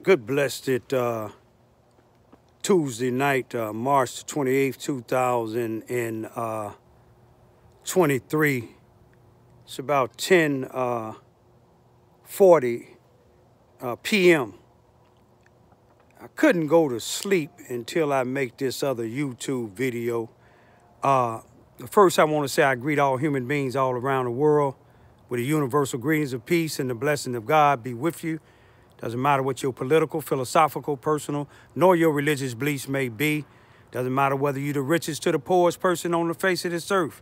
Good blessed Tuesday night, March 28th, 2023. It's about 10:40 p.m. I couldn't go to sleep until I make this other YouTube video. First, I want to say I greet all human beings all around the world with the universal greetings of peace and the blessing of God be with you. Doesn't matter what your political, philosophical, personal, nor your religious beliefs may be. Doesn't matter whether you're the richest to the poorest person on the face of this earth.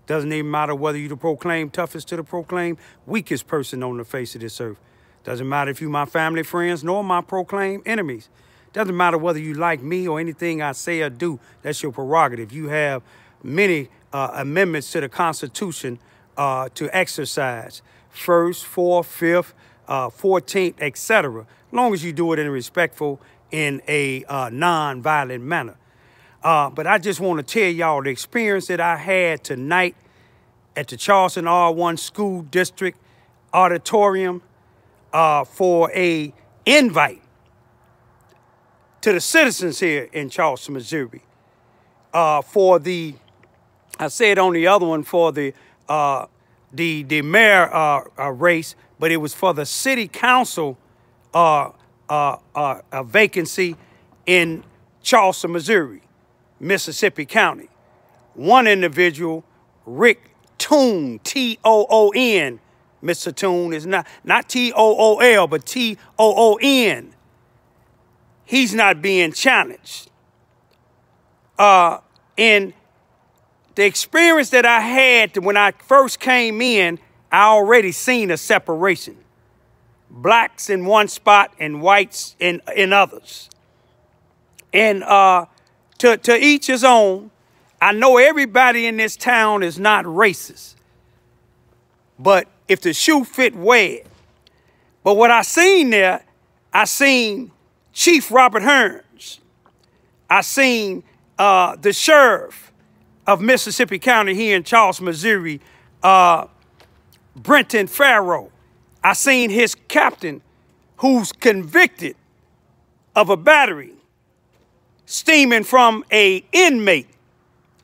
Doesn't even matter whether you the proclaimed toughest to the proclaimed weakest person on the face of this earth. Doesn't matter if you my family, friends, nor my proclaimed enemies. Doesn't matter whether you like me or anything I say or do. That's your prerogative. You have many amendments to the Constitution to exercise. First, fourth, fifth, 14th, etc. As long as you do it in a respectful, in a non-violent manner. But I just want to tell y'all the experience that I had tonight at the Charleston R1 School District Auditorium for a invite to the citizens here in Charleston, Missouri. For the, I said on the other one, for the mayor race, but it was for the city council vacancy in Charleston, Missouri, Mississippi County. One individual, Rick Toon, T-O-O-N, Mr. Toon is not T-O-O-L, but T-O-O-N. He's not being challenged. And the experience that I had when I first came in, I already seen a separation. Blacks in one spot and whites in others. And to each his own. I know everybody in this town is not racist. But if the shoe fit, wear it. But what I seen there, I seen Chief Robert Hearns. I seen the sheriff of Mississippi County here in Charleston, Missouri, Brenton Farrow. I seen his captain who's convicted of a battery stemming from a inmate,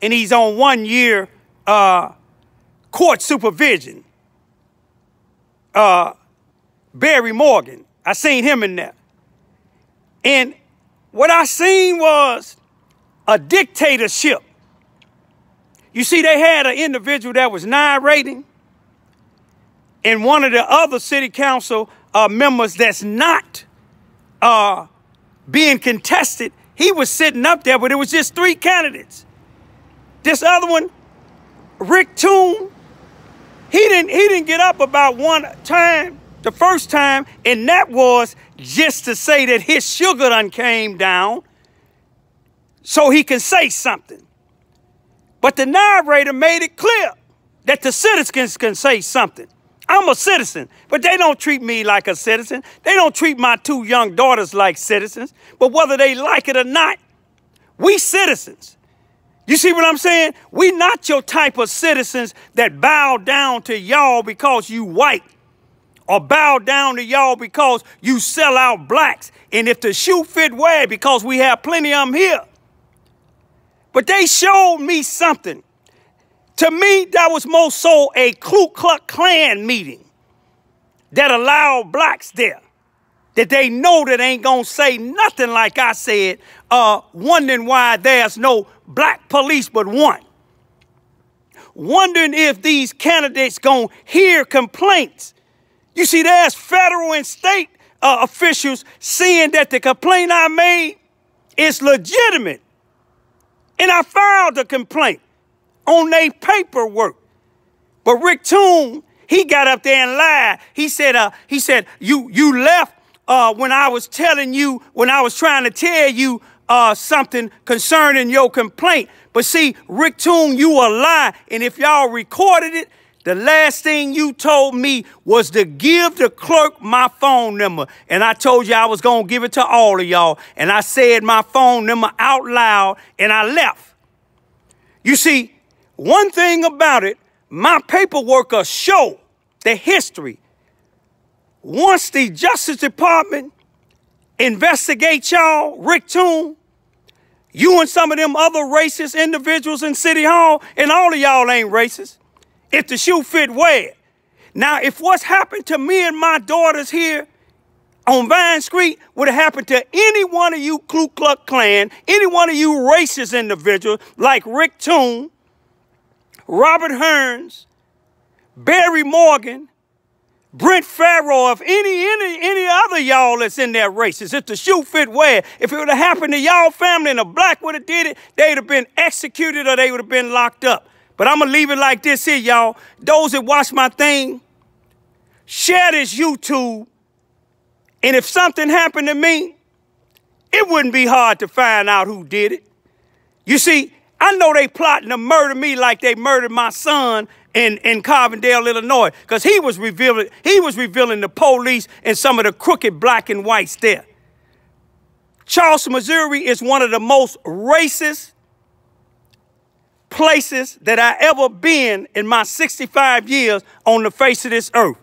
and he's on 1 year court supervision. Barry Morgan, I seen him in there. And what I seen was a dictatorship. You see, they had an individual that was narrating, and one of the other city council members that's not being contested, he was sitting up there, but it was just 3 candidates. This other one, Rick Toon, he didn't get up about one time, the first time, and that was just to say that his sugar done came down so he can say something. But the narrator made it clear that the citizens can say something. I'm a citizen, but they don't treat me like a citizen. They don't treat my 2 young daughters like citizens. But whether they like it or not, we citizens. You see what I'm saying? We not your type of citizens that bow down to y'all because you white, or bow down to y'all because you sell out blacks. And if the shoe fit, wear it, because we have plenty of them here. But they showed me something. To me, that was more so a Ku Klux Klan meeting that allowed blacks there, that they know that ain't gonna say nothing like I said, wondering why there's no black police but one. Wondering if these candidates gonna hear complaints. You see, there's federal and state officials seeing that the complaint I made is legitimate. And I filed a complaint on their paperwork. But Rick Toon, he got up there and lied. He said, you left when I was telling you, when I was trying to tell you something concerning your complaint. But see, Rick Toon, you a lie. And if y'all recorded it, the last thing you told me was to give the clerk my phone number. And I told you I was going to give it to all of y'all. And I said my phone number out loud, and I left. You see, one thing about it, my paperwork will show the history. Once the Justice Department investigate y'all, Rick Toon, you and some of them other racist individuals in City Hall, and all of y'all ain't racist. If the shoe fit, wear it. Now, if what's happened to me and my daughters here on Vine Street would have happened to any one of you Ku Klux Klan, any one of you racist individuals like Rick Toon, Robert Hearns, Barry Morgan, Brent Farrow, if any other y'all that's in there racist, if the shoe fit, wear it. If it would have happened to y'all family and a black would have did it, they'd have been executed or they would have been locked up. But I'm going to leave it like this here, y'all. Those that watch my thing, share this YouTube. And if something happened to me, it wouldn't be hard to find out who did it. You see, I know they plotting to murder me like they murdered my son in Carbondale, Illinois, because he was revealing the police and some of the crooked black and whites there. Charleston, Missouri is one of the most racist places that I ever been in my 65 years on the face of this earth.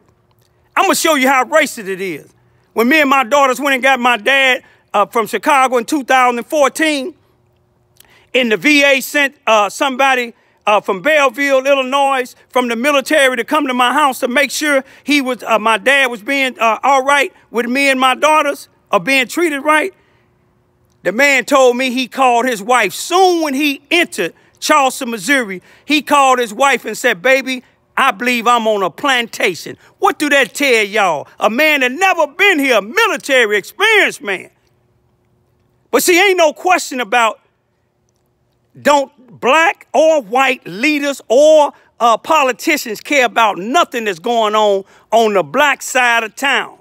I'm going to show you how racist it is. When me and my daughters went and got my dad from Chicago in 2014, and the VA sent somebody from Belleville, Illinois, from the military to come to my house to make sure my dad was being all right with me and my daughters, or being treated right. The man told me he called his wife. Soon when he entered Charleston, Missouri, he called his wife and said, "Baby, I believe I'm on a plantation." What do that tell y'all? A man that never been here, a military experienced man. But see, ain't no question about don't black or white leaders or politicians care about nothing that's going on the black side of town.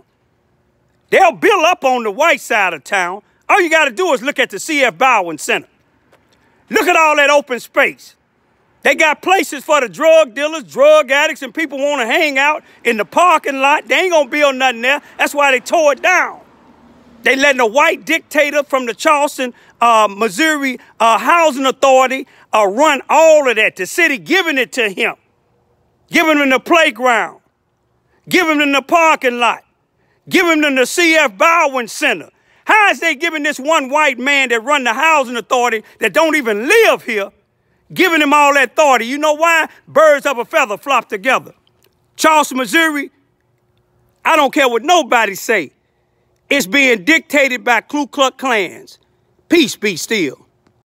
They'll build up on the white side of town. All you got to do is look at the C.F. Bowen Center. Look at all that open space. They got places for the drug dealers, drug addicts, and people want to hang out in the parking lot. They ain't going to build nothing there. That's why they tore it down. They letting a white dictator from the Charleston, Missouri Housing Authority run all of that. The city giving it to him, giving him the playground, giving him the parking lot, giving him the C.F. Bowen Center. How is they giving this one white man that run the Housing Authority that don't even live here, giving him all that authority? You know why? Birds of a feather flock together. Charleston, Missouri, I don't care what nobody say. It's being dictated by Ku Klux Klans. Peace be still.